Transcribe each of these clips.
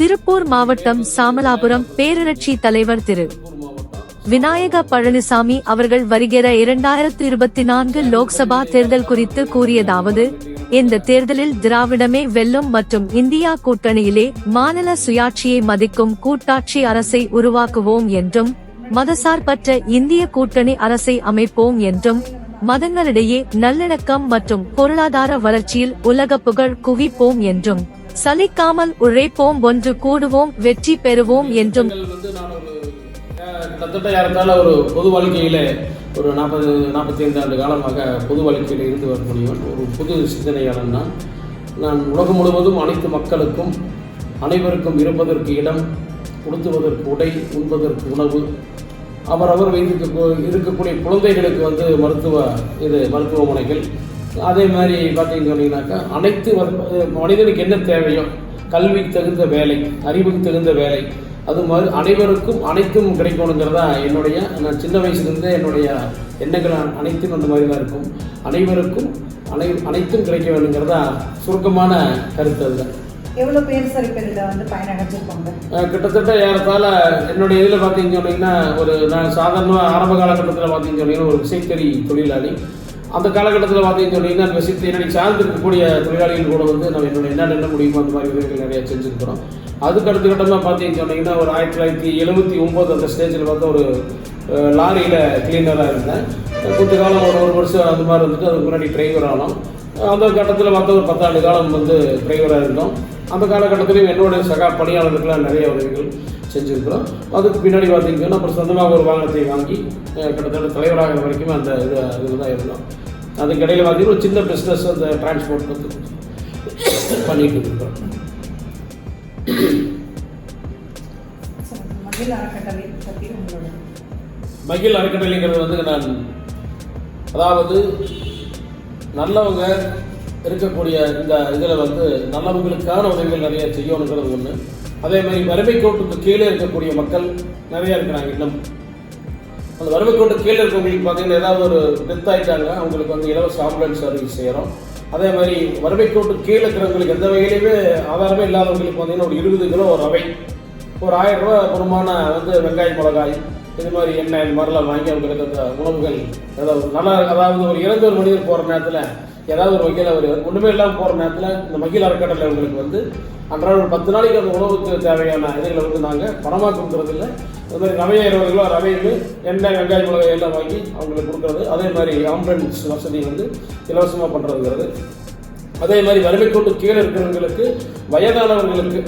திருப்பூர் மாவட்டம் சாமலாபுரம் பேரூராட்சி தலைவர் திரு விநாயக பழனிசாமி அவர்கள் வருகிற 2024 லோக்சபா தேர்தல் குறித்து கூறியதாவது, இந்த தேர்தலில் திராவிடமே வெல்லும் மற்றும் இந்தியா கூட்டணியிலே மாநில சுயாட்சியை மதிக்கும் கூட்டாட்சி அரசை உருவாக்குவோம் என்றும், மதசார்பற்ற இந்திய கூட்டணி அரசை அமைப்போம் என்றும், மதங்களிடையே நல்லிணக்கம் மற்றும் பொருளாதார வளர்ச்சியில் உலக புகழ் குவிப்போம் என்றும், சலிக்காமல் உழைப்போம், ஒன்று கூடுவோம், வெற்றி பெறுவோம் என்றும் கிட்டத்தட்ட யாருந்தால ஒரு பொது வாழ்க்கையில ஒரு 45 ஆண்டு காலமாக பொது வாழ்க்கையில் இருந்து வரக்கூடியவன், ஒரு புது சிந்தனையாளன் தான் நான். உலகம் முழுவதும் அனைத்து மக்களுக்கும் அனைவருக்கும் இருப்பதற்கு இடம், உடுத்துவதற்கு உடை, உண்பதற்கு உணவு, அவரவர் இருக்கக்கூடிய குழந்தைகளுக்கு மருத்துவமனைகள், அதே மாதிரி பார்த்தீங்கன்னு சொன்னீங்கன்னாக்கா அனைத்து மனிதனுக்கு என்ன தேவையோ, கல்விக்கு தகுந்த வேலை, அறிவுக்கு தகுந்த வேலை, அது மாதிரி அனைவருக்கும் அனைத்தும் கிடைக்கணுங்கிறதா நான் சின்ன வயசுலேருந்தே என்னுடைய எண்ணங்கள் அனைத்தும் அந்த மாதிரி தான் இருக்கும். அனைவருக்கும் அனைத்தும் கிடைக்க வேணுங்கிறதா சுருக்கமான கருத்து. அதில் எவ்வளோ பேர் சார் இப்போ இதில் பயனடைஞ்சிருப்பாங்க? கிட்டத்தட்ட ஏறத்தாழ என்னுடைய இதில் பார்த்தீங்கன்னு சொன்னீங்கன்னா, நான் சாதாரணமாக ஆரம்ப காலகட்டத்தில் பார்த்தீங்கன்னு சொன்னீங்கன்னா ஒரு விசைத்தறி தொழிலாளி. அந்த காலகட்டத்தில் பார்த்தீங்கன்னு சொன்னீங்கன்னா அந்த விசைத்தறி என்னை சார்ந்து இருக்கக்கூடிய தொழிலாளிகள் கூட நம்ம என்ன முடியுமோ அந்த மாதிரி உதவிகள் நிறையா செஞ்சுருக்கிறோம். அதுக்கு அடுத்த கட்டமாக பார்த்தீங்கன்னு சொன்னீங்கன்னா ஒரு 1979 அந்த ஸ்டேஜில் பார்த்தா ஒரு லாரியில் கிளீனராக இருந்தேன். கொஞ்ச காலம் ஒரு வருஷம் அந்த மாதிரி வந்துட்டு அதுக்கு முன்னாடி டிரைவர் ஆனோம். அந்த கட்டத்தில் பார்த்தா ஒரு 10 ஆண்டு காலம் டிரைவராக இருந்தோம். அந்த காலகட்டத்திலையும் என்னுடைய சக பணியாளர்களுக்கெல்லாம் நிறைய உதவிகள் செஞ்சுருக்கிறோம். அதுக்கு பின்னாடி பார்த்தீங்கன்னா அப்புறம் சொந்தமாக ஒரு வாகனத்தை வாங்கி கிட்டத்தட்ட தலைவராக வரைக்கும் அந்த இதில் தான் இருந்தோம். அதுக்கிடையில் பார்த்தீங்கன்னா ஒரு சின்ன பிஸ்னஸ் அந்த டிரான்ஸ்போர்ட் பண்ணிட்டு இருக்கிறோம். மகிழ் அறக்கட்டளைங்கிறது நான் அதாவது நல்லவங்க இருக்கக்கூடிய இந்த இதில் நல்லவங்களுக்கான உதவிகள் நிறைய செய்யணுங்கிறது ஒன்று. அதே மாதிரி வறுமை கோட்டுக்கு கீழே இருக்கக்கூடிய மக்கள் நிறையா இருக்கிறாங்க. இன்னும் அந்த வறுமை கோட்டுக்கு கீழே இருக்கவங்களுக்கு பார்த்தீங்கன்னா ஏதாவது ஒரு டெத் ஆகிட்டாங்க, அவங்களுக்கு இலவச ஆம்புலன்ஸ் சர்வீஸ் செய்கிறோம். அதே மாதிரி வறுமை கோட்டுக்கு கீழே இருக்கிறவங்களுக்கு எந்த வகையிலுமே ஆதாரமே இல்லாதவங்களுக்கு பார்த்தீங்கன்னா ஒரு 20 கிலோ ஒரு ரவை, ஒரு 1000 ரூபா குறைமான வெங்காயம், மிளகாய், இது மாதிரி எண்ணெய், இது மாதிரிலாம் வாங்கி அவங்களுக்கு அந்த உணவுகள் அதாவது ஒரு இறந்த ஒரு மனிதர் போகிற நேரத்தில் ஏதாவது ஒரு வகையில் அவர் ஒன்றுமே இல்லாமல் போகிற நேரத்தில் இந்த மகிழ் அறக்கட்டளை அவங்களுக்கு அன்றாட ஒரு 10 நாளைக்கு அந்த உணவுக்கு தேவையான இதுகளை நாங்கள் பணமாக கொடுக்குறது இல்லை. அது மாதிரி ரவையை 20 கிலோ ரவையில் எண்ணெய், வெங்காயம், மிளகாய் எல்லாம் வாங்கி அவங்களுக்கு கொடுக்குறது. அதே மாதிரி ஆம்புலன்ஸ் வசதி இலவசமாக பண்ணுறதுங்கிறது. அதே மாதிரி வறுமை கோட்டு கீழே இருக்கிறவங்களுக்கு, வயதானவர்களுக்கு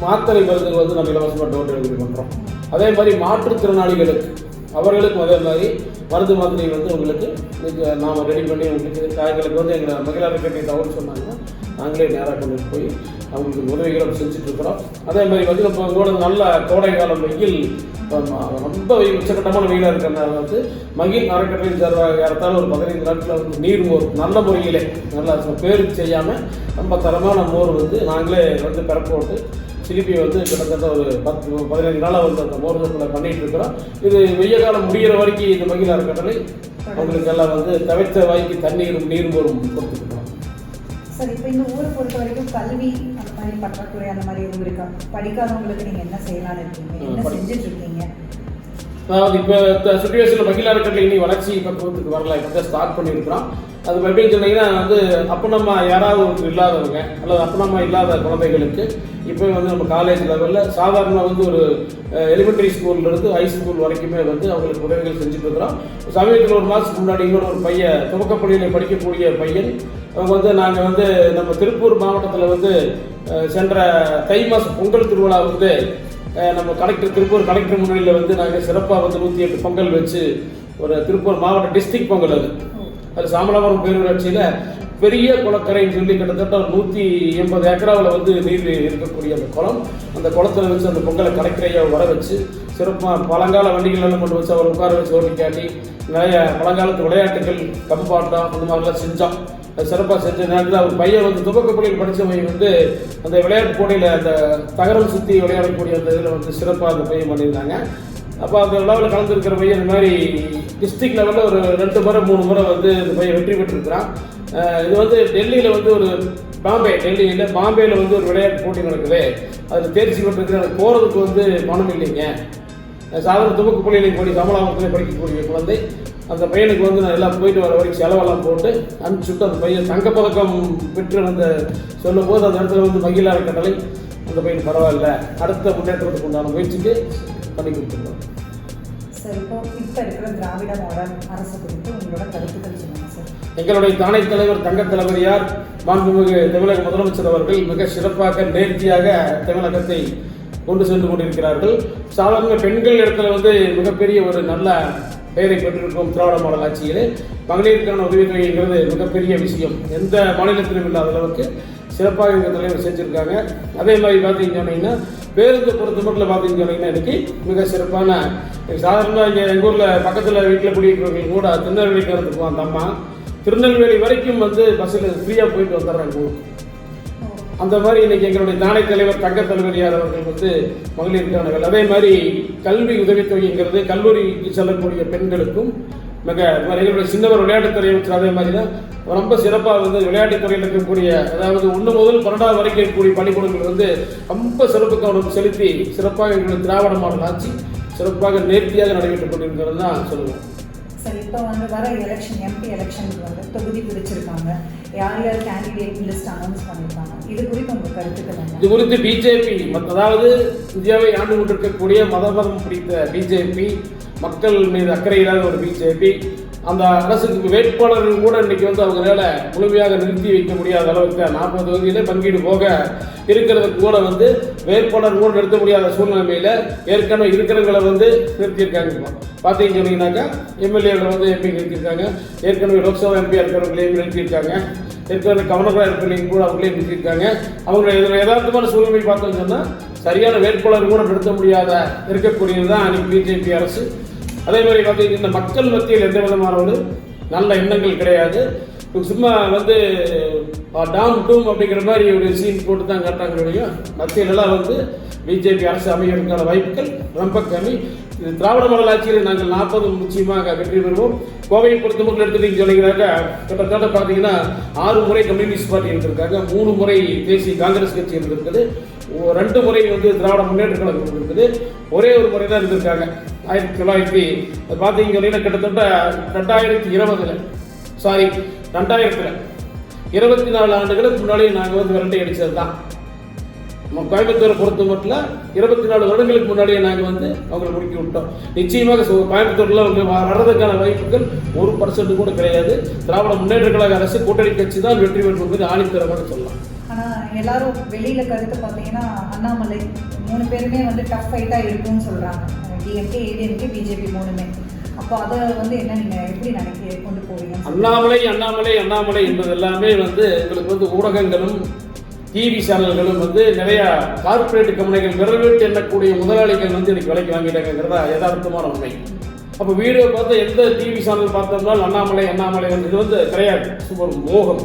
மாத்திரை மருந்துகள் நம்ம இலவசமாக டோர் டெலிவரி பண்ணுறோம். அதே மாதிரி மாற்றுத்திறனாளிகளுக்கு அவர்களுக்கும் அதே மாதிரி மருந்து மாத்திரைகள் உங்களுக்கு நாம் ரெடி பண்ணி எங்களுக்கு எங்களை மகிழ் அறக்கட்டளை தகவல் சொன்னாங்கன்னா நாங்களே நேராக கொண்டு போய் அவங்களுக்கு உதவிகளை செஞ்சுட்ருக்குறோம். அதே மாதிரி இப்போ நல்ல கோடை காலம் வெயில் ரொம்ப உச்சகட்டமான வெயிலாக இருக்கிறதுனால மகிழ் அறக்கட்டளையின் சார்பாக ஏறத்தாலும் ஒரு 15 நாட்களில் நீர் மோர் நல்ல முறையிலே நல்லா பேருக்கு செய்யாமல் ரொம்ப தரமான மோர் நாங்களே பெறப்போட்டு திருப்பி கிட்டத்தட்ட ஒரு 10-15 நாளாக அந்த மோர் பண்ணிகிட்டு இருக்கிறோம். இது வெய்ய காலம் முடிகிற வரைக்கும் இந்த மகிழ் அறக்கட்டளை அவங்களுக்கு எல்லாம் தவிர்த்த வாய்க்கு தண்ணீரும் நீர் மோரும் கொடுத்துருக்கோம். சார், இப்போ இந்த ஊரை பொறுத்த வரைக்கும் கல்வி அந்த மாதிரி பற்றாக்குறை அந்த மாதிரி எதுவும் இருக்கா? படிக்காதவங்களுக்கு நீங்கள் என்ன செய்யலான்னு இருக்கீங்க, என்ன செஞ்சுட்டு இருக்கீங்க? அதாவது இப்போ சுச்சுவேஷனில் மகிழ் அறக்கட்டளை இனி வளர்ச்சி பக்குவத்துக்கு வரல, இப்போ தான் ஸ்டார்ட் பண்ணியிருக்கிறோம். அது எப்படின்னு சொன்னீங்கன்னா அப்பனம்மா யாராவது இல்லாதவங்க அல்லது அப்பனம்மா இல்லாத குழந்தைகளுக்கு இப்போ நம்ம காலேஜ் லெவலில் சாதாரணமாக ஒரு எலிமெண்ட்ரி ஸ்கூல்லேருந்து ஹை ஸ்கூல் வரைக்குமே அவங்களுக்கு உதவிகள் செஞ்சுட்டு இருக்கிறோம். சமீபத்தில் ஒரு மாதத்துக்கு முன்னாடி இன்னொரு ஒரு பையன் துவக்கப்பள்ளியில் படிக்கக்கூடிய பையன் அவங்க நாங்கள் நம்ம திருப்பூர் மாவட்டத்தில் சென்ற தை மாதம் பொங்கல் திருவிழா நம்ம திருப்பூர் கலெக்டர் முன்னிலையில் நாங்கள் சிறப்பாக 108 பொங்கல் வச்சு ஒரு திருப்பூர் மாவட்ட டிஸ்ட்ரிக்ட் பொங்கல் அது சாமலாபுரம் பேரூராட்சியில் பெரிய குளக்கரைன்னு சொல்லி கிட்டத்தட்ட ஒரு 180 ஏக்கராவில் நீர் இருக்கக்கூடிய அந்த குளம், அந்த குளத்தில் வச்சு அந்த பொங்கலை கலெக்டரையை வர வச்சு சிறப்பாக பழங்கால வண்டிகள் எல்லாம் கொண்டு வச்சு அவர் உட்கார வச்சு ஓட்டி காட்டி நிறைய பழங்காலத்து விளையாட்டுகள், கம்பாட்டம் அந்த மாதிரிலாம் செஞ்சோம். அது சிறப்பாக செஞ்ச நேரத்தில் அவர் பையன் துவக்கப்பள்ளியில் படித்தவங்க அந்த விளையாட்டு போட்டியில் அந்த தகரம் சுற்றி விளையாடக்கூடிய அந்த இதில் சிறப்பாக அந்த பையன் பண்ணியிருந்தாங்க. அப்போ அந்த விழாவில் கலந்துருக்கிற பையன் இந்த மாதிரி டிஸ்ட்ரிக்ட் லெவலில் ஒரு 2 முறை 3 முறை இந்த பையன் வெற்றி பெற்றிருக்கிறான். இது டெல்லியில் ஒரு டெல்லியில் பாம்பேயில் வந்து ஒரு விளையாட்டு போட்டி நடக்குது, அதில் தேர்ச்சி பெற்றிருக்கு, எனக்கு போகிறதுக்கு வந்து பணம் இல்லைங்க. சாதாரண துவக்கு பள்ளியில் போய் கமலாபுரத்தில் படிக்கக்கூடிய குழந்தை, அந்த பையனுக்கு வந்து நான் எல்லாம் போயிட்டு வர வரைக்கும் செலவெல்லாம் போட்டு அனுப்பிச்சுட்டு அந்த பையன் தங்கப்பதக்கம் பெற்று அந்த சொல்லும் போது அந்த இடத்துல வந்து மகிழா கட்டளை அந்த பையன் பரவாயில்ல, அடுத்த முன்னேற்றத்துக்கு உண்டான முயற்சிக்கு பண்ணி கொடுத்துருக்கோம். சார் இப்போ இருக்கிற திராவிட மாடல் அரசு குறித்து உங்களோட கருத்துக்கள் சொல்லுங்கள் சார். எங்களுடைய தானை தலைவர் தங்க தலைவரியார் மாண்புமிகு தமிழக முதலமைச்சர் அவர்கள் மிக சிறப்பாக நேர்த்தியாக தமிழகத்தை கொண்டு சென்று கொண்டிருக்கிறார்கள். சாதாரண பெண்கள் இடத்துல வந்து மிகப்பெரிய ஒரு நல்ல பெயரை பெற்றிருக்கும் திராவிட மாடல் ஆட்சியிலே மகளிருக்கான உதவித்தொகைங்கிறது மிகப்பெரிய விஷயம், எந்த மாநிலத்திலும் இல்லாத அளவுக்கு சிறப்பாக எங்கள் தலைவர் செஞ்சுருக்காங்க. அதே மாதிரி பார்த்தீங்கன்னு சொன்னீங்கன்னா பேருந்து பொறுத்த மட்டும் பார்த்தீங்கன்னு சொன்னீங்கன்னா இன்னைக்கு மிக சிறப்பான சாதாரணமாக இங்கே எங்கள் ஊரில் பக்கத்தில் வீட்டில் குடியிருக்கிறவங்க கூட திருநெல்வேலிக்கு இருந்துக்குவோம். அந்த அம்மா திருநெல்வேலி வரைக்கும் வந்து பஸ்ஸில் ஃப்ரீயாக போயிட்டு வந்துடுறாங்க ஊருக்கு. அந்த மாதிரி இன்னைக்கு எங்களுடைய தானை தலைவர் தங்க தலைவரியார் அவர்கள் வந்து மகளிருக்கானவர்கள். அதே மாதிரி கல்வி உதவித்தொகைங்கிறது கல்லூரிக்கு செல்லக்கூடிய பெண்களுக்கும் மிக எங்களுடைய சின்னவர் விளையாட்டுத்துறை அமைச்சர் அதே மாதிரி தான் ரொம்ப சிறப்பாக வந்து விளையாட்டுத்துறையில் இருக்கக்கூடிய அதாவது 1 முதல் 12 வரைக்கும் இருக்கக்கூடிய பள்ளிக்கூடங்கள் வந்து ரொம்ப சிறப்பு கவனம் செலுத்தி சிறப்பாக எங்களுடைய திராவிட மாடல் ஆட்சி சிறப்பாக நேர்த்தியாக நடைபெற்றுக் கொண்டிருக்கிறது தான் சொல்லுவோம். சார் இப்போ வந்து வர எலெக்ஷன் எம்பி எலெக்ஷனுக்கு வந்து தொகுதி பிரிச்சிருக்காங்க, யார் யார் கேண்டிடேட் லிஸ்ட் அனௌன்ஸ் பண்ணியிருக்காங்க, இது குறித்து உங்கள் கருத்துக்கள் என்ன? இது குறித்து பிஜேபி அதாவது இந்தியாவை ஆண்டு கொண்டிருக்கக்கூடிய மதம் பிடித்த பிஜேபி, மக்கள் மீது அக்கறை இல்லாத ஒரு பிஜேபி, அந்த அரசுக்கு வேட்பாளர்கள் கூட இன்னைக்கு வந்து அவங்களால முழுமையாக நிறுத்தி வைக்க முடியாத அளவுக்கு 40 தொகுதியிலே பங்கீடு போக இருக்கிறதுக்கு கூட வந்து வேட்பாளர் கூட நிறுத்த முடியாத சூழ்நிலையில ஏற்கனவே இருக்கிறவங்களை வந்து நிறுத்தியிருக்காங்க. பார்த்தீங்கன்னு சொன்னீங்கன்னாக்கா எம்எல்ஏக்களை வந்து எம்பி நிறுத்தியிருக்காங்க, ஏற்கனவே லோக்சபா எம்பியாக இருக்கிறவங்களையும் நிறுத்தியிருக்காங்க, ஏற்கனவே கவர்னராக இருக்கிறவங்களையும் கூட அவங்களையும் நிறுத்தியிருக்காங்க. அவங்க இதில் யதார்த்தமான சூழ்நிலை பார்த்தோம்னு சொன்னால் சரியான வேட்பாளர் கூட நிறுத்த முடியாத இருக்கக்கூடியது தான் அன்னைக்கு பிஜேபி அரசு. அதே மாதிரி பார்த்தீங்கன்னா இந்த மக்கள் மத்தியில் எந்த விதமான ஒரு நல்ல எண்ணங்கள் கிடையாது. சும்மா வந்து டாம் டூம் அப்படிங்கிற மாதிரி ஒரு சீன் போட்டு தான் காட்டாங்க. மத்தியிலெல்லாம் வந்து பிஜேபி அரசு அமைகிறதுக்கான வாய்ப்புகள் ரொம்ப கம்மி. இது திராவிட மாடல் ஆட்சியில் நாங்கள் 40 நிச்சயமாக வெற்றி பெறுவோம். கோவையை பொறுத்த மட்டும் எடுத்துட்டீங்க சொன்னீங்கன்னாக்கா கிட்டத்தட்ட பார்த்தீங்கன்னா 6 முறை கம்யூனிஸ்ட் பார்ட்டி இருந்திருக்காங்க, 3 முறை தேசிய காங்கிரஸ் கட்சி இருந்திருக்குது, 2 முறை வந்து திராவிட முன்னேற்ற கழகம் இருந்திருக்குது, ஒரே ஒரு முறை தான் இருந்திருக்காங்க 1900 பார்த்தீங்கன்னா கிட்டத்தட்ட 2020 24 ஆண்டுகளுக்கு முன்னாடி நாங்கள் வந்து விரட்டை அடித்தது தான். நம்ம கோயம்புத்தூரை பொறுத்த மட்டும் 24 வருடங்களுக்கு முன்னாடியே நாங்கள் வந்து அவங்களை முடிக்கி விட்டோம். நிச்சயமாக கோயம்புத்தூரில் அவங்க வர்றதுக்கான வாய்ப்புகள் 1% கூட கிடையாது. திராவிட முன்னேற்ற கழக அரசு கூட்டணி கட்சி தான் வெற்றி பெற்று ஆணித்தரமாக சொல்லலாம். ஆனால் எல்லாரும் வெளியில் கருத்து பார்த்தீங்கன்னா அண்ணாமலை 3 பேருமே வந்து டஃப் ஃபைட்டாக இருக்குன்னு சொல்கிறாங்க, டிஎம்கே ஏடிஎம்கே பிஜேபி 3மே. அப்போ அதை வந்து என்ன நீங்கள் எப்படி நினைக்க கொண்டு போவீங்க? அண்ணாமலை என்பது எல்லாமே வந்து எங்களுக்கு வந்து ஊடகங்களும் டிவி சேனல்களும் வந்து நிறைய கார்பரேட் கம்பெனிகள் விரல்விட்டு எண்ணக்கூடிய முதலாளிகள் வந்து இன்னைக்கு விலைக்கு வாங்கிட்டாங்கிறதா யதார்த்தமான உண்மை. அப்போ வீடியோ பார்த்து எந்த டிவி சேனல் பார்த்தோம்னாலும் அண்ணாமலை வந்து இது வந்து கிடையாது, சூப்பர் மோகம்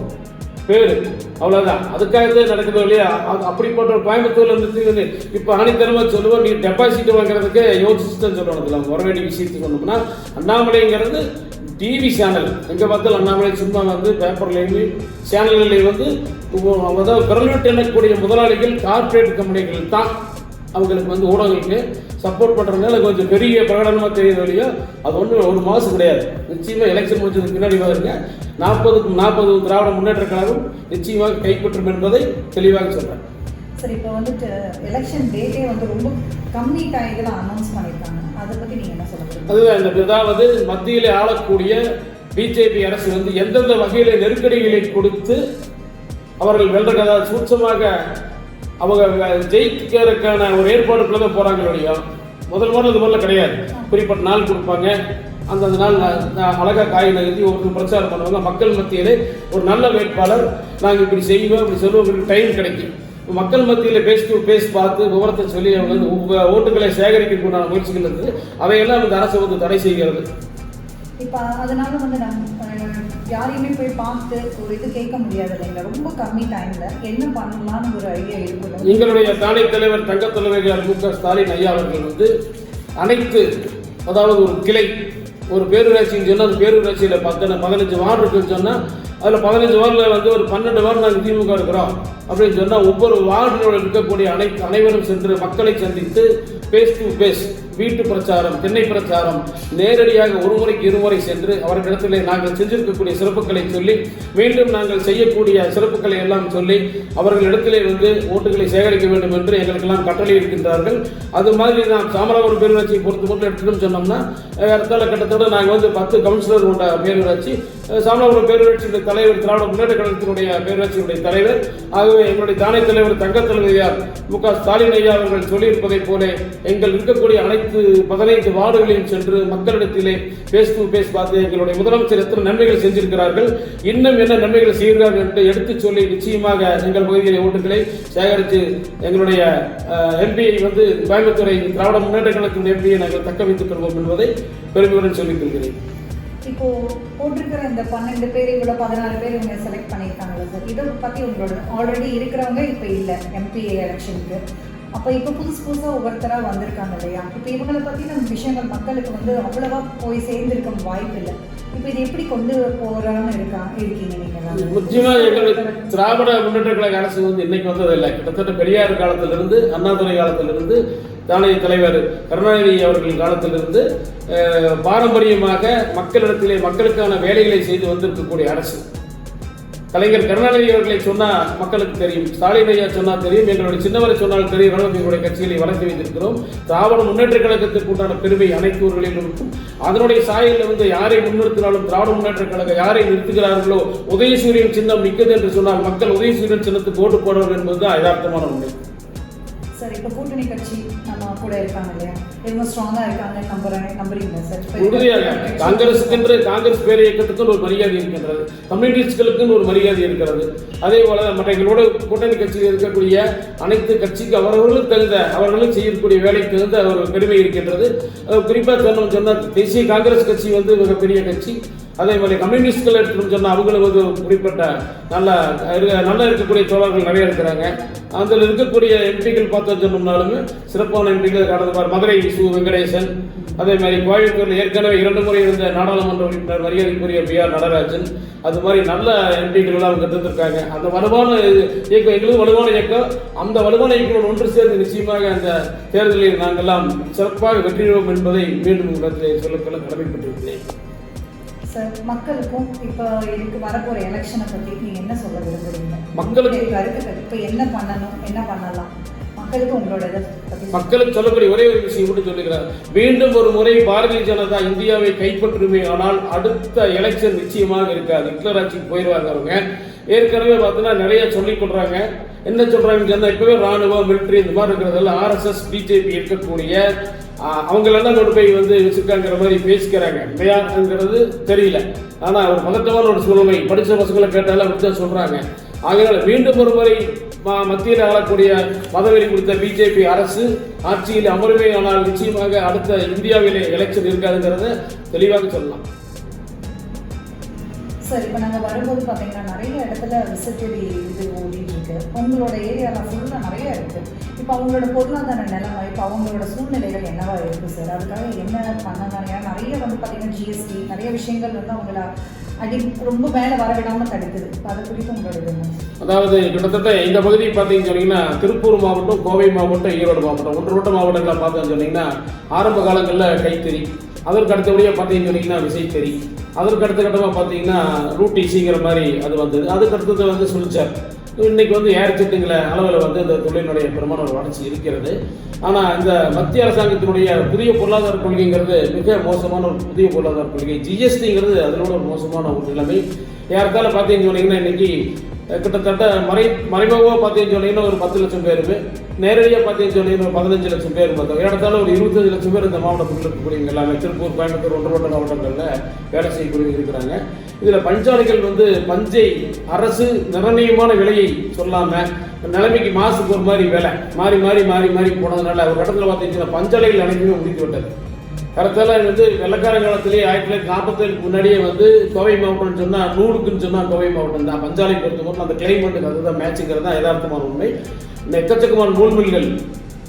பேரு அவ்வளோதான். அதுக்காக நடக்குதோ இல்லையா? அப்படிப்பட்ட ஒரு கோயம்புத்தூர்ல இருந்து இப்போ ஆணித்தரமா சொல்லுவோம், நீ டெபாசிட் வாங்குறதுக்கு யோசிச்சுதான் சொல்லணும். இதில் வர வேண்டிய விஷயத்துக்கு சொன்னோம்னா அண்ணாமலைங்கிறது டிவி சேனல் எங்கே பார்த்தாலும் அண்ணாமலை சும்மா வந்து பேப்பர்லேயும் சேனல்களையும் வந்து அதாவது விரல்விட்டு எண்ணக்கூடிய முதலாளிகள் கார்பரேட் கம்பெனிகள் தான் அவங்களுக்கு வந்து ஊடகங்களுக்கு சப்போர்ட் பண்ணுறதுனால கொஞ்சம் பெரிய பிரகடனமாக தெரியுது இல்லையோ, அது ஒன்றும் 1 மாதம் கிடையாது. நிச்சயமாக எலெக்ஷன் முடிச்சதுக்கு பின்னாடி வருங்க 40 திராவிட முன்னேற்ற கழகம் நிச்சயமாக கைப்பற்றும் என்பதை தெளிவாக சொல்கிறேன். சரி, இப்போ வந்துட்டு எலெக்ஷன் டேட்டே வந்து ரொம்ப கம்மி டைமில் அனௌன்ஸ் பண்ணியிருக்காங்க, அதை பற்றி நீங்கள் என்ன சொல்லுங்கள்? அதுதான் இந்த அதாவது மத்தியில் ஆளக்கூடிய பிஜேபி அரசு வந்து எந்தெந்த வகையில் நெருக்கடிகளை கொடுத்து அவர்கள் வெல்றதா சூட்சமாக அவங்க ஜெயிக்கிறதுக்கான ஒரு ஏற்பாடுக்குள்ள தான் போகிறாங்க இல்லையா? முதல் இது மாதிரிலாம் கிடையாது. குறிப்பிட்ட நாள் கொடுப்பாங்க, அந்தந்த நாள் அழகாக காய் நகர்த்தி ஒரு பிரச்சாரம் பண்ணுவாங்க. மக்கள் மத்தியிலே ஒரு நல்ல வேட்பாளர் நாங்கள் இப்படி செய்வோம் இப்படி சொல்லுவோம் டைம் கிடைக்கும். மக்கள் மத்தியில் பேஸ் பார்த்து விவரத்தை சொல்லி அவங்க வந்து ஓட்டுகளை சேகரிக்கிறதுக்கான முயற்சிகள் இருக்குது. அவையெல்லாம் இந்த அரசு வந்து தடை செய்கிறது. இப்போ அதனால வந்து நம்ம யாரையுமே போய் பார்த்து ஒரு இது கேட்க முடியாது இல்லைங்களா? ரொம்ப கம்மி டைமில் என்ன பண்ணலாம்னு ஒரு ஐடியா இருக்குது. எங்களுடைய தானை தலைவர் தங்க தலைவர் மு.க. ஸ்டாலின் ஐயா அவர்கள் வந்து அனைத்து அதாவது ஒரு கிளை ஒரு பேரூராட்சின்னு சொன்னால் அந்த பேரூராட்சியில் 15 வார்டு இருக்குன்னு சொன்னால் அதில் 15 வார்டில் வந்து ஒரு 12 வார்டு நாங்கள் திமுக இருக்கிறோம் அப்படின்னு சொன்னால் ஒவ்வொரு வார்டில் இருக்கக்கூடிய அனைவரும் சென்று மக்களை சந்தித்து பேஸ் டு பேஸ் வீட்டு பிரச்சாரம், திண்ணை பிரச்சாரம், நேரடியாக ஒரு முறைக்கு இருமுறை சென்று அவர்களிடத்திலே நாங்கள் செஞ்சிருக்கக்கூடிய சிறப்புகளை சொல்லி மீண்டும் நாங்கள் செய்யக்கூடிய சிறப்புகளை எல்லாம் சொல்லி அவர்களிடத்திலே வந்து ஓட்டுகளை சேகரிக்க வேண்டும் என்று எங்களுக்கெல்லாம் கட்டளை இருக்கின்றார்கள். அது மாதிரி நாம் சாமராபுரம் பேரூராட்சியை பொறுத்து மட்டும் எடுத்துன்னு சொன்னோம்னா கிட்டத்தட்ட நாங்கள் வந்து 10 கவுன்சிலர் கொண்ட பேரூராட்சி. சாமராபுரம் பேரூராட்சியுடைய தலைவர் திராவிட முன்னேற்ற கழகத்தினுடைய பேரூராட்சியுடைய தலைவர். ஆகவே எங்களுடைய தானே தலைவர் தங்க தலைவரையார் மு.க. ஸ்டாலின் ஐயா அவர்கள் சொல்லியிருப்பதைப் போல எங்கள் இருக்கக்கூடிய அனைத்து 15 வார்டுகளையும் சென்று மக்களிடத்திலே பேஸ் டு பேஸ் பார்த்து எங்களுடைய முதலமைச்சர் எத்தனை நன்மைகள் செஞ்சிருக்கிறார்கள், இன்னும் என்ன நன்மைகள் செய்கிறார்கள் என்று எடுத்து சொல்லி நிச்சயமாக எங்கள் பகுதியிலே ஓட்டுகளை சேகரித்து எங்களுடைய எம்பியை வந்து கோயம்புத்தூரை திராவிட முன்னேற்ற கழகத்தின் எம்பியை நாங்கள் தக்க வைத்துக் கொள்வோம் என்பதை பெருமையுடன் சொல்லிக் கொள்கிறேன். இப்போ போட்டிருக்கிற இந்த 12 பேர் இவ்வளோ 16 பேர் இவங்க செலக்ட் பண்ணியிருக்காங்களா சார்? இதை பற்றி உங்களோட ஆல்ரெடி இருக்கிறவங்க இப்போ இல்லை எம்பிஏ எலெக்ஷனுக்கு. அப்போ இப்போ புதுசாக ஒவ்வொருத்தராக வந்திருக்காங்க இல்லையா? இப்போ இவங்களை பற்றின விஷயங்கள் மக்களுக்கு வந்து அவ்வளவா போய் சேர்ந்திருக்க வாய்ப்பு இல்லை. இப்போ இது எப்படி கொண்டு போகிறான்னு இருக்கீங்க நீங்கள்? முக்கியமாக எங்களுக்கு திராவிட முன்னேற்ற கழக அரசு வந்து இன்னைக்கு வந்ததில்லை. கிட்டத்தட்ட பெரியார் காலத்திலிருந்து, அண்ணாதுரை காலத்திலிருந்து, தானே தலைவர் கருணாநிதி அவர்கள் காலத்திலிருந்து பாரம்பரியமாக மக்களிடத்திலே மக்களுக்கான வேலைகளை செய்து வந்திருக்கக்கூடிய அரசு. கலைஞர் கருணாநிதி அவர்களை சொன்னால் மக்களுக்கு தெரியும், ஸ்டாலின் ஐயா சொன்னால் தெரியும், எங்களுடைய சின்னவரை சொன்னால் தெரியும். எங்களுடைய கட்சிகளை வளர்த்து வைத்திருக்கிறோம். திராவிட முன்னேற்ற கழகத்திற்கு உண்டான பெருமை அனைத்து ஊர்களிலும் இருக்கும். அதனுடைய சாயலில் வந்து யாரை முன்னிறுத்தினாலும் திராவிட முன்னேற்ற கழகம் யாரை நிறுத்துகிறார்களோ உதயசூரியன் சின்னம் நிற்குது என்று சொன்னால் மக்கள் உதயசூரியன் சின்னத்துக்கு ஓட்டு போடுவார்கள் என்பதுதான் யதார்த்தமான உண்மை. சார் இப்போ கூட்டணி கட்சி நம்ம கூட இருக்காங்க இல்லையா, இவங்க ஸ்ட்ராங்கா இருக்காங்கன்னு நம்புறீங்களா சார்? உறுதியாக காங்கிரஸ் பேர் இயக்கத்துக்கு ஒரு மரியாதை இருக்கின்றது, கம்யூனிஸ்டுகளுக்கு ஒரு மரியாதை இருக்கிறது. அதே போல மற்ற எங்களோட கூட்டணி கட்சியில் இருக்கக்கூடிய அனைத்து கட்சிக்கு அவர்களுக்கு தகுந்த அவர்களும் செய்யக்கூடிய வேலைக்கு தகுந்த ஒரு பெருமை இருக்கின்றது. குறிப்பாக சொன்னால் தேசிய காங்கிரஸ் கட்சி வந்து மிகப்பெரிய கட்சி. அதே மாதிரி கம்யூனிஸ்ட்கள் எடுத்துன்னு சொன்னால் அவங்களும் வந்து குறிப்பிட்ட நல்லா இருக்கக்கூடிய தோழர்கள் நிறைய இருக்கிறாங்க. அதில் இருக்கக்கூடிய எம்பிக்கள் பார்த்தா சொன்னோம்னாலுமே சிறப்பான எம்பிக்கள் கடந்த மதுரை சு. வெங்கடேசன், அதே மாதிரி கோயம்புத்தூரில் ஏற்கனவே 2 முறை இருந்த நாடாளுமன்ற உறுப்பினர் மரியாதைக்குரிய B.R. நடராஜன், அது மாதிரி நல்ல எம்பிக்கள் அவங்க இருந்திருக்காங்க. அந்த வலுவான இயக்கம் எங்களுக்கு வலுவான இயக்கம். அந்த வலுவான இயக்கம் ஒன்று சேர்ந்து நிச்சயமாக அந்த தேர்தலில் நாங்கள்லாம் சிறப்பாக வெற்றிடுவோம் என்பதை மீண்டும் இடத்திலே சொல்லக்கொள்ள கடமைப்பட்டிருக்கிறேன். சார், மக்களுக்கும் இப்போ இதுக்கு வரப்போற எலெக்ஷனை பற்றி நீங்கள் என்ன சொல்ல விரும்புறீங்க? மக்களுக்கு கருத்துக்கள் இப்போ என்ன பண்ணணும், என்ன பண்ணலாம், மக்களுக்கு உங்களோட இதை பற்றி மக்களுக்கு சொல்லக்கூடிய ஒரே ஒரு விஷயம் மட்டும் சொல்லுகிறார். மீண்டும் ஒரு முறை பாரதிய ஜனதா இந்தியாவை கைப்பற்றுமே ஆனால் அடுத்த எலெக்ஷன் நிச்சயமாக இருக்காது. ஹிட்லர் ஆட்சிக்கு போயிடுவாங்க. அவங்க ஏற்கனவே பார்த்தீங்கன்னா நிறைய சொல்லிக் கொள்றாங்க. என்ன சொல்றாங்கன்னு சொன்னால் இப்பவே ராணுவம், மிலிட்ரி இந்த மாதிரி இருக்கிறதெல்லாம் RSS BJP இருக்கக்கூடிய அவங்களெல்லாம் கொண்டு போய் வந்து வச்சிருக்காங்கிற மாதிரி பேசிக்கிறாங்க. இல்லையாங்கிறது தெரியல. ஆனால் ஒரு பதட்டமான ஒரு சூழ்நிலை படித்த பசங்களை கேட்டாலும் அப்படித்தான் சொல்றாங்க. ஆகையால் மீண்டும் ஒரு முறை மத்தியில் ஆளக்கூடிய மதவெறி கொடுத்த BJP அரசு ஆட்சியில் அமர்வே ஆனால் நிச்சயமாக அடுத்த இந்தியாவிலே எலெக்ஷன் இருக்காதுங்கிறத தெளிவாக சொல்லலாம். சார், இப்போ நாங்கள் வரும்போது பார்த்தீங்கன்னா நிறைய இடத்துல விசிட்டரி இது ஓடிட்டு இருக்கு. உங்களோட ஏரியாவில் ஃபுல்லாக நிறைய இருக்குது. இப்போ அவங்களோட பொருளாதார நிலைமை, இப்போ அவங்களோட சூழ்நிலைகள் என்னவா இருக்குது சார்? அதுக்காக என்ன பண்ணணும்? ஏன்னா நிறைய வந்து பார்த்தீங்கன்னா GST நிறைய விஷயங்கள் வந்து அவங்கள ரொம்ப மேலே வரவிடாமல் தடுக்குது. இப்போ அதை குறித்து உங்களோட அதாவது கிட்டத்தட்ட இந்த பகுதியை பார்த்தீங்கன்னு சொன்னீங்கன்னா திருப்பூர் மாவட்டம், கோவை மாவட்டம், ஈரோடு மாவட்டம், ஒன்றுபட்ட மாவட்டங்களை பார்த்தோன்னு சொன்னீங்கன்னா ஆரம்ப காலங்களில் கைத்தறி, அதற்கு அடுத்தபடியாக பார்த்தீங்கன்னு சொன்னீங்கன்னா விசைத்தறி, அதற்கு அடுத்த கட்டமாக பார்த்தீங்கன்னா ரூட் ஈஸிங்கிற மாதிரி அது வந்தது. அதுக்கு அடுத்தது வந்து சுழிச்சார். இன்னைக்கு வந்து ஏர்ஜெட்டுங்கிற அளவில் வந்து இந்த தொழிலினுடைய பெருமான ஒரு வளர்ச்சி இருக்கிறது. ஆனால் இந்த மத்திய அரசாங்கத்தினுடைய புதிய பொருளாதார கொள்கைங்கிறது மிக மோசமான ஒரு புதிய பொருளாதார கொள்கை. GSTங்கிறது அதனோட ஒரு மோசமான ஒரு நிலைமை. யாருக்கால பார்த்தீங்கன்னு சொன்னீங்கன்னா இன்னைக்கு கிட்டத்தட்ட மறைமுகமாக பார்த்தீங்கன்னு சொன்னீங்கன்னா ஒரு 10 லட்சம் பேருக்கு, நேரடியாக பார்த்தீங்கன்னு சொன்னீங்கன்னா 15 லட்சம் பேர் பார்த்தோம். இடத்தால ஒரு 25 லட்சம் பேர் இந்த மாவட்டத்தில் இருக்கக்கூடிய எல்லாமே திருப்பூர், கோயம்புத்தூர், ஒன்றுபட்ட மாவட்டங்களில் வேலை செய்யக்கூடிய இருக்கிறாங்க. இதில் பஞ்சாலைகள் வந்து பஞ்சை அரசு நிர்ணயமான விலையை சொல்லாமல் நிலைமைக்கு மாசுக்கு ஒரு மாதிரி வேலை மாறி மாறி மாறி மாறி போனதுனால ஒரு இடத்துல பார்த்தீங்கன்னா பஞ்சாலைகள் அனைத்துமே முடித்து விட்டது. கரெக்டாக வந்து வெள்ளக்கார காலத்திலேயே 1947 முன்னாடியே வந்து கோவை மாவட்டம்னு சொன்னால் நூலுக்குன்னு சொன்னால் கோவை மாவட்டம் தான். பஞ்சாலை பொறுத்த மட்டும் அந்த கிளைமேட்டுக்கு அதுதான் மேட்சுங்கிறது தான் யதார்த்தமான உண்மை. இந்த எக்கச்சக்கமான நூல் மில்கள்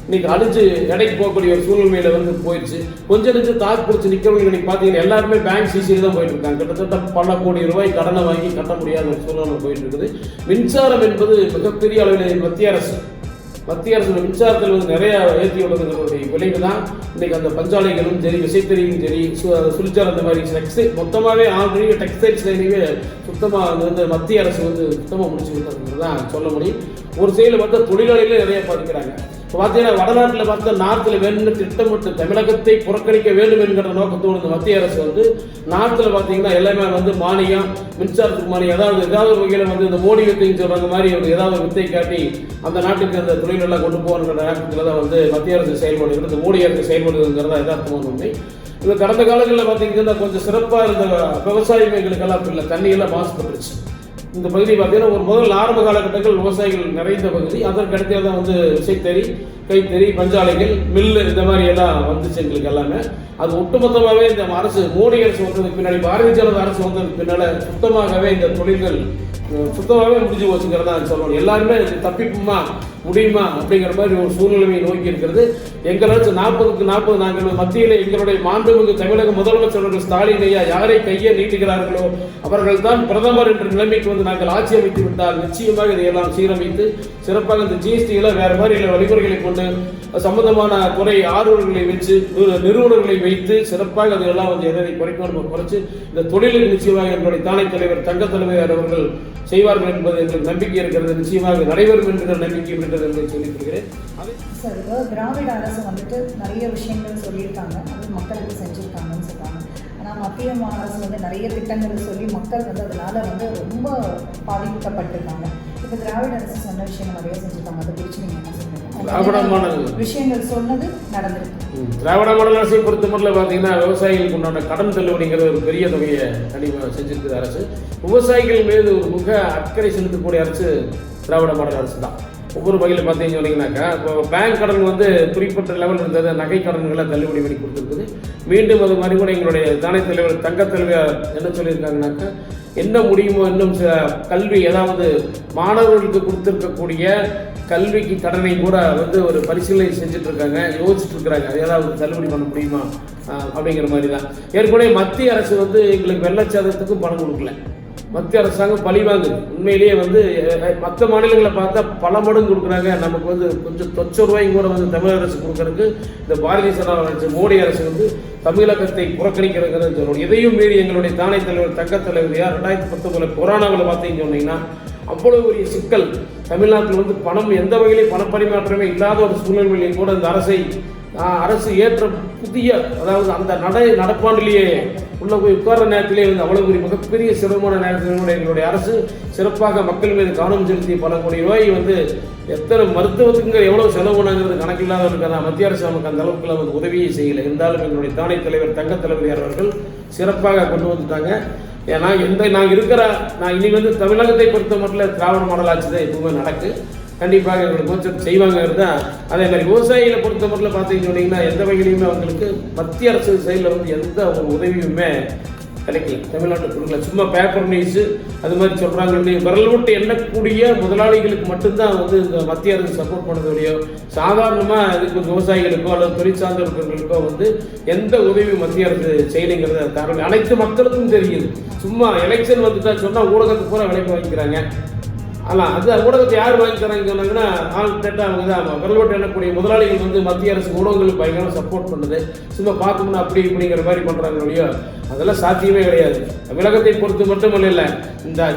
இன்னைக்கு அழிஞ்சு எடைக்கு போகக்கூடிய ஒரு சூழ்நிலையில வந்து போயிடுச்சு. கொஞ்சம் நெஞ்சு தாக்கு பிடிச்சி நிற்கிறவங்க இன்னைக்கு பார்த்தீங்கன்னா எல்லாருமே பேங்க் சிசியில் தான் போயிட்டு இருக்காங்க. கிட்டத்தட்ட பல கோடி ரூபாய் கடனை வாங்கி கட்ட முடியாத ஒரு சூழ்நிலை போயிட்டு இருக்குது. மின்சாரம் என்பது மிகப்பெரிய அளவில் மத்திய அரசு மின்சாரத்தில் வந்து நிறைய ஏற்றி விடுறதுடைய விளைவு தான் இன்னைக்கு அந்த பஞ்சாலைகளும் சரி, விசைத்தறியும் சரி, சுழிச்சார் அந்த மாதிரி டெக்ஸ்டைல் மொத்தமாகவே ஆல்ரெடி டெக்ஸ்டைல்ஸ் லைனையே சுத்தமாக வந்து மத்திய அரசு வந்து சுத்தமாக முடிச்சு விட்டதுங்கிறது தான் சொல்ல முடியும். ஒரு சைடில் பார்த்தா தொழிலாளிகளே நிறைய பாதிக்கிறாங்க. இப்போ பார்த்தீங்கன்னா வடநாட்டில் பார்த்தா நார்த்தில் வேணும்னு திட்டமிட்டு தமிழகத்தை புறக்கணிக்க வேண்டும் என்கிற நோக்கத்தோடு இந்த மத்திய அரசு வந்து நார்த்தில் பார்த்தீங்கன்னா எல்லாமே வந்து மானியம், மின்சாரத்துக்கு மானியம், ஏதாவது ஒரு வகையில் வந்து இந்த மோடி வித்தைன்னு சொல்கிற மாதிரி ஏதாவது ஒரு வித்தை காட்டி அந்த நாட்டுக்கு அந்த தொழிலெல்லாம் கொண்டு போகிற நேரத்தில் தான் வந்து மத்திய அரசு செயல்படுகிறது, இந்த மோடி அரசு செயல்படுகிறதா யதார்த்தமான உண்மை. இது கடந்த காலங்களில் பார்த்தீங்கன்னா கொஞ்சம் சிறப்பாக இருந்த விவசாயம் எங்களுக்கெல்லாம் இல்லை, தண்ணியெல்லாம் மாசுபட்டுருச்சு. இந்த பகுதி பார்த்தீங்கன்னா ஒரு முதல் ஆரம்ப காலகட்டங்கள் விவசாயிகள் நிறைந்த பகுதி. அதற்கு அடுத்தது தான் வந்து விசைத்தறி, கைத்தறி, பஞ்சாலைகள், மில்லு இந்த மாதிரி எல்லாம் வந்துச்சு எங்களுக்கு எல்லாமே. அது ஒட்டுமொத்தமாகவே இந்த அரசு மோடி அரசு வந்ததுக்கு பின்னாடி, பாரதிய ஜனதா அரசு வந்ததுக்கு பின்னால் சுத்தமாகவே இந்த தொழில்கள் சுத்தமாகவே முடிஞ்சு போச்சுங்கிறதா சொல்லணும். எல்லாருமே தப்பிப்புமா முடியுமா அப்படிங்கிற மாதிரி ஒரு சூழ்நிலையை நோக்கி இருக்கிறது. எங்களாச்சும் 40க்கு 40 நாங்கள் மத்தியில் எங்களுடைய மாண்புமிகு தமிழக முதலமைச்சர் ஸ்டாலின் ஐயா யாரை கையை நீட்டுகிறார்களோ அவர்கள் தான் பிரதமர் என்ற நிலைமைக்கு வந்து நாங்கள் ஆட்சி அமைத்து விட்டால் நிச்சயமாக இதையெல்லாம் சீரமைத்து சிறப்பாக இந்த ஜிஎஸ்டிகளை வேறு மாதிரி வழிமுறைகளை கொண்டு சம்பந்தமான துறை ஆர்வலர்களை வச்சு நிறுவனங்களை வைத்து சிறப்பாக அதெல்லாம் வந்து எதை குறைச்சு இந்த தொழிலுக்கு நிச்சயமாக எங்களுடைய தானை தலைவர் தங்க தலைவர் அவர்கள் செய்வார்கள் என்பது எங்களுக்கு நம்பிக்கை இருக்கிறது. நிச்சயமாக நடைபெறும் என்கிற நம்பிக்கை இருக்கிறது என்று சொல்லியிருக்கிறேன். சார், இப்போ திராவிட அரசு வந்துட்டு நிறைய விஷயங்கள் சொல்லியிருக்காங்க, அது மக்களுக்கு செஞ்சுருக்காங்கன்னு சொல்கிறாங்க. ஆனால் மத்திய அரசு வந்து நிறைய திட்டங்கள் சொல்லி மக்கள் வந்து அதனால வந்து ரொம்ப பாதிக்கப்பட்டிருக்காங்க. இப்போ திராவிட அரசு சொன்ன விஷயங்கள் நிறைய செஞ்சுருக்காங்க, அதை குறித்து நீங்கள் என்ன சொல்றீங்க? விஷயங்கள் சொன்னது நடந்திருக்கு. திராவிட மாடல் அரசை பொறுத்தமட்டில் பார்த்தீங்கன்னா விவசாயிகளுக்கு உண்டான கடன் தள்ளுபடிங்கிற ஒரு பெரிய தொகையை கண்டிப்பாக செஞ்சிருக்குது அரசு. விவசாயிகள் மீது ஒரு மிக அக்கறை செலுத்தக்கூடிய அரசு திராவிட மாடல் அரசு தான். ஒவ்வொரு வகையில் பார்த்தீங்கன்னு சொன்னீங்கன்னாக்கா, இப்போ பேங்க் கடன் வந்து குறிப்பிட்ட லெவல் இருந்தது, நகை கடன்களை தள்ளுபடி பண்ணி கொடுத்துருக்குது. மீண்டும் அது மாதிரி கூட எங்களுடைய தானே தலைவர் தங்க தலைவர் என்ன சொல்லியிருக்காங்கனாக்கா, என்ன முடியுமோ இன்னும் கல்வி ஏதாவது மாணவர்களுக்கு கொடுத்துருக்கக்கூடிய கல்விக்கு கடனை கூட வந்து ஒரு பரிசீலனை செஞ்சுட்டு இருக்காங்க, யோசிச்சுட்டு இருக்கிறாங்க, அது ஏதாவது தள்ளுபடி பண்ண முடியுமா அப்படிங்கிற மாதிரி தான். ஏற்கனவே மத்திய அரசு வந்து எங்களுக்கு வெள்ளச்சாதத்துக்கும் பணம் கொடுக்கல. மத்திய அரசாங்கம் பழிவாங்குது. உண்மையிலேயே வந்து மற்ற மாநிலங்களை பார்த்தா பல மடங்கு கொடுக்குறாங்க. நமக்கு வந்து கொஞ்சம் தொச்ச ரூபாய்க்கு கூட வந்து தமிழக அரசு கொடுக்கறதுக்கு இந்த பாரதிய ஜனதா அரசு மோடி அரசு வந்து தமிழகத்தை புறக்கணிக்கிறதுங்கிறது சொல்லணும். இதையும் மீறி எங்களுடைய தானே தலைவர் தங்க தலைவர் யார் 2019 கொரோனாவில் பார்த்தீங்கன்னு சொன்னீங்கன்னா அவ்வளோ ஒரு சிக்கல். தமிழ்நாட்டில் வந்து பணம் எந்த வகையிலையும் பணப்பரிமாற்றமே இல்லாத ஒரு சூழ்நிலையிலையும் கூட இந்த அரசு ஏற்ற புதிய, அதாவது அந்த நடப்பாண்டிலேயே உள்ள போய் உட்கார்ற நேரத்திலே வந்து அவ்வளவு ஒரு மிகப்பெரிய சிரமமான நேரத்தில் எங்களுடைய அரசு சிறப்பாக மக்கள் மீது கவனம் செலுத்தி பல கோடி ரூபாய் வந்து எத்தனை மருத்துவத்துக்குங்கிற எவ்வளவு செலவு பண்ணாங்கிறது கணக்கில்லாத இருக்காங்க. மத்திய அரசு நமக்கு அந்த அளவுக்கு வந்து உதவியை செய்யலை. இருந்தாலும் எங்களுடைய தானே தலைவர் தங்க தலைவர் அவர்கள் சிறப்பாக கொண்டு வந்துட்டாங்க. ஏன்னா நான் இனி வந்து தமிழகத்தை பொறுத்த மட்டும் திராவிட மாடல் ஆட்சி தான் எப்பவுமே நடக்கு. கண்டிப்பாக எங்களுக்கு கோச்சர் செய்வாங்கிறது தான். அதே மாதிரி விவசாயிகளை பொறுத்த மட்டும் பார்த்தீங்கன்னு சொன்னீங்கன்னா எந்த வகையிலையுமே அவங்களுக்கு மத்திய அரசு சைடில் வந்து எந்த ஒரு உதவியுமே கிடைக்கல. தமிழ்நாட்டு கொடுக்கல. சும்மா பேப்பர் நியூஸு அது மாதிரி சொல்கிறாங்க. விரல் விட்டு எண்ணக்கூடிய முதலாளிகளுக்கு மட்டும்தான் வந்து இந்த மத்திய அரசு சப்போர்ட் பண்ணதுடையோ சாதாரணமாக இதுக்கு விவசாயிகளுக்கோ அல்லது தொழில் சார்ந்த இருக்கிறவங்களுக்கோ வந்து எந்த உதவியும் மத்திய அரசு செய்யலைங்கிறத காரணம் அனைத்து மக்களுக்கும் தெரியுது. சும்மா எலெக்ஷன் வந்துட்டா சொன்னால் ஊடகத்துக்கு பூரா விலைக்கு வாங்கிக்கிறாங்க. ஆனால் அது ஊடகத்தை யார் வாங்கி தராங்க சொன்னாங்கன்னா ஆல்ரெட்டாக அவங்க தான் விரல்வட்டு எண்ணக்கூடிய முதலாளிகள் வந்து மத்திய அரசு ஊடகங்களுக்கு பயங்கரமாக சப்போர்ட் பண்ணுது. சும்மா பார்க்கணும்னா அப்படி இப்படிங்கிற மாதிரி பண்ணுறாங்க இல்லையோ, அதெல்லாம் சாத்தியமே கிடையாது. தமிழகத்தை பொறுத்து மட்டும் இல்லை,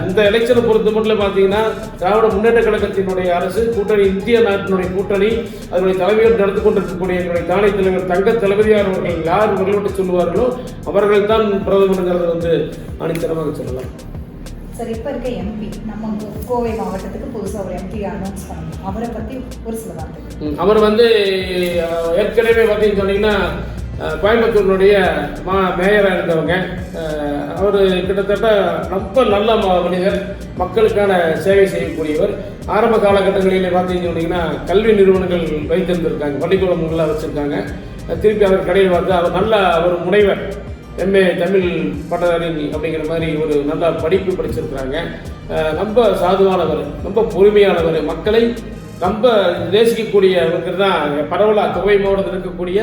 இந்த எலெக்ஷனை பொறுத்து மட்டும் பார்த்தீங்கன்னா திராவிட முன்னேற்ற கழகத்தினுடைய அரசு கூட்டணி, இந்திய நாட்டினுடைய கூட்டணி, அதனுடைய தலைமையோடு நடந்து கொண்டிருக்கக்கூடிய என்னுடைய தானே தலைவர் தங்க தலைவரியார் அவர்கள் யார் விரல்வட்டு சொல்லுவார்களோ அவர்கள் தான் பிரதமருங்கிறது வந்து அனைத்தரமாக சொல்லலாம். சார், இப்போ இருக்க எம்பி நம்ம கோவை மாவட்டத்துக்கு புதுசாக ஒரு எம்பி அனௌன்ஸ் பண்ணணும், அவரை பற்றி ஒரு சில வார்த்தை. அவர் வந்து ஏற்கனவே பார்த்தீங்கன்னு சொன்னீங்கன்னா கோயம்புத்தூருடைய மேயராக இருந்தவங்க. அவர் கிட்டத்தட்ட ரொம்ப நல்ல மனிதர், மக்களுக்கான சேவை செய்யக்கூடியவர். ஆரம்ப காலகட்டங்களில் பார்த்தீங்கன்னு சொன்னீங்கன்னா கல்வி நிறுவனங்கள் வைத்திருந்திருக்காங்க, பள்ளிக்கூடங்கள்லாம் வச்சுருக்காங்க. திருப்பி அவர் கடையில் பார்த்து அவர் நல்ல ஒரு முனைவர், எம்ஏ தமிழ் பட்டதாரி அப்படிங்கிற மாதிரி ஒரு நல்ல படிப்பு படிச்சிருக்கிறாங்க. ரொம்ப சாதுவானவர், ரொம்ப பொறுமையானவர், மக்களை ரொம்ப நேசிக்கக்கூடியவங்க தான் பரவலாக கோவை மாவட்டத்தில் இருக்கக்கூடிய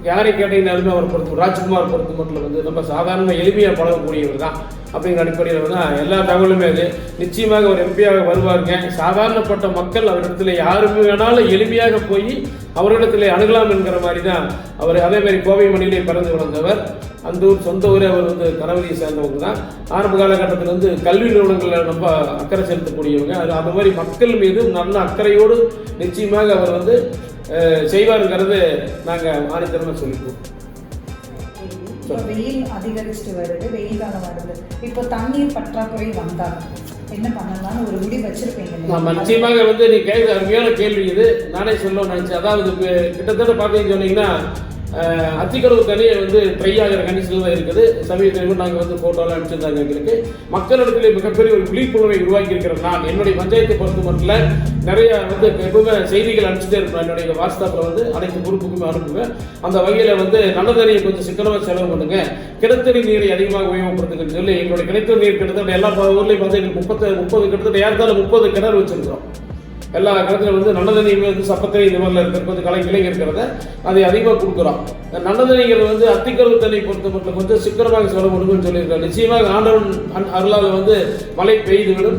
யாரை கேட்டீங்கன்னாலுமே அவர் பொறுத்து ராஜ்குமார் பொறுத்து மட்டும் வந்து ரொம்ப சாதாரண எளிமையாக பழகக்கூடியவர் தான் அப்படிங்கிற அடிப்படையில் தான் எல்லா தகவலுமே அது நிச்சயமாக ஒரு எம்பியாக வருவாருங்க. சாதாரணப்பட்ட மக்கள் அவரிடத்துல யாருமே வேணாலும் எளிமையாக போய் அவரிடத்துல அணுகலாம் என்கிற மாதிரி தான் அவர். அதே மாதிரி கோவை மண்ணிலே பிறந்து வளர்ந்தவர். அந்த ஊர் சொந்த ஊரே அவர் வந்து கணவரியை சேர்ந்தவங்க தான். ஆரம்ப காலகட்டத்தில் வந்து கல்வி நிறுவனங்களில் ரொம்ப அக்கறை செலுத்தக்கூடியவங்க. அது அந்த மாதிரி மக்கள் மீது நல்ல அக்கறையோடு நிச்சயமாக அவர் வந்து செய்வாருங்கிறது நாங்கள் ஆணித்தரமாக சொல்லிக்குவோம். இப்போ வெயில் அதிகரிச்சுட்டு வருது, வெயில் காலம் வருது, இப்போ தண்ணீர் பற்றாக்குறை வந்தால் என்ன பண்ணலாம்னு ஒரு முடிவு வச்சிருப்பீங்க? நிச்சயமாக வந்து நீ கேட்க அருமையான கேள்வி இது. நானே சொல்ல நினைச்சேன். அதாவது கிட்டத்தட்ட பார்த்தீங்கன்னு சொன்னீங்கன்னா அத்திக்கடவு தண்ணியை வந்து ட்ரை ஆகிற கண்டிஷனில் தான் இருக்குது. சமீபத்தில் நாங்கள் வந்து ஃபோட்டோலாம் அனுப்பிச்சிருந்தாங்க. எங்களுக்கு மக்களிடத்தில் மிகப்பெரிய ஒரு விழிப்புணர்வை உருவாக்கி இருக்கிறேன். நான் என்னுடைய பஞ்சாயத்தை பொறுத்த மட்டும் நிறைய வந்து எப்பவுமே செய்திகள் அனுப்பிச்சுட்டே இருப்பேன். என்னுடைய வாட்ஸ்அப்பில் வந்து அனைத்து குரூப்புக்குமே அனுப்புவேன். அந்த வகையில் வந்து நல்ல தண்ணியை கொஞ்சம் சிக்கனமாக செலவு பண்ணுங்க, கிணத்தடி நீரை அதிகமாக உபயோகப்படுத்துங்கன்னு சொல்லி எங்களுடைய கிணத்து நீர் கிட்டத்தட்ட எல்லா ஊர்லேயும் பார்த்து 30 கிட்டத்தட்ட ஏற்கால 30 கிணறு வச்சிருக்கிறோம். எல்லா கிணத்துல வந்து நல்ல தண்ணி வந்து சப்பத்தண்ணி இந்த மாதிரில இருக்கிற கொஞ்சம் கிளை இருக்கிறத அதை அதிகமாக கொடுக்குறோம். நல்ல தண்ணிங்கிறது வந்து அத்திக்கடவு தண்ணி பொறுத்த மட்டும் கொஞ்சம் சிக்கனமாக செலவு பண்ணுன்னு சொல்லியிருக்காங்க. நிச்சயமாக ஆண்டவன் அருளால் வந்து மழை பெய்துவிடும்,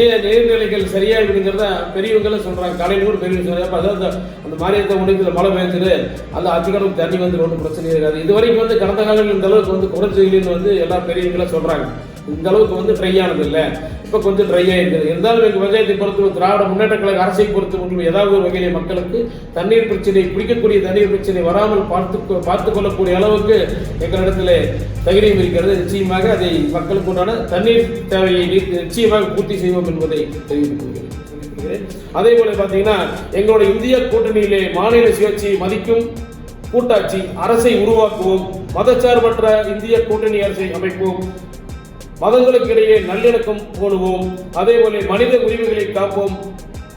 நீர்நிலைகள் சரியாகிவிடுங்கிறத பெரியவங்களும் சொல்கிறாங்க. காலையில் பெரியவங்க அதாவது அந்த மாரியத்தை முடிக்கிற மழை பெய்ஞ்சிடு அந்த அத்திக்கடவு தண்ணி வந்து ஒன்றும் பிரச்சனை இருக்காது. இது வரைக்கும் வந்து கடந்த காலங்கள் இந்த அளவுக்கு வந்து குறைச்சின்னு வந்து எல்லா பெரியவங்களும் சொல்கிறாங்க. இந்த அளவுக்கு வந்து ட்ரை ஆனது இல்லை, இப்போ கொஞ்சம் ட்ரை ஆகிருக்குது. இருந்தாலும் எங்கள் பஞ்சாயத்தை பொறுத்து திராவிட முன்னேற்ற கழக அரசை பொறுத்து மட்டும் ஏதாவது ஒரு வகையிலே மக்களுக்கு தண்ணீர் பிரச்சனை, குடிக்கக்கூடிய தண்ணீர் பிரச்சனை வராமல் பார்த்து கொள்ளக்கூடிய அளவுக்கு எங்களிடத்தில் தைரியம் இருக்கிறது. நிச்சயமாக அதை மக்களுக்கு உண்டான தண்ணீர் தேவையை நிச்சயமாக பூர்த்தி செய்வோம் என்பதை தெரிவித்துக் கொள்கிறேன். அதே போல பார்த்தீங்கன்னா எங்களுடைய இந்திய கூட்டணியிலே மாநில சுயாட்சியை மதிக்கும் கூட்டாட்சி அரசை உருவாக்குவோம், மதச்சார்பற்ற இந்திய கூட்டணி அரசை அமைப்போம், மதங்களுக்கு இடையே நல்லிணக்கம் போடுவோம், அதே போல மனித உரிமைகளை காப்போம்,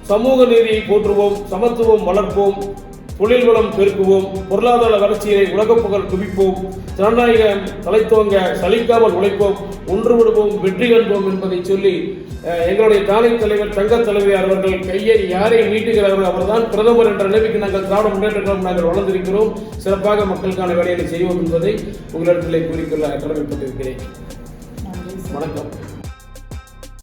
சமூக நீதியை போற்றுவோம், சமத்துவம் வளர்ப்போம், தொழில் வளம் பெருக்குவோம், பொருளாதார வளர்ச்சியை உலக புகழ் குவிப்போம், ஜனநாயகம் தலைத்தோங்க சலிக்காமல் உழைப்போம், ஒன்றுபடுவோம், வெற்றி காண்போம் என்பதை சொல்லி எங்களுடைய தானை தலைவர் தங்க தலைவர் அவர்கள் கையை யாரை நீட்டுகிறார்கள் அவர்தான் பிரதமர் என்ற நிலைமைக்கு நாங்கள் திராவிட முன்னேற்ற கழகம் நாங்கள் வளர்ந்திருக்கிறோம். சிறப்பாக மக்களுக்கான வேலைகளை செய்வோம் என்பதை உங்களிடத்திலே கூறிக்கொள்ள கடமைப்பட்டிருக்கிறேன். வணக்கம்.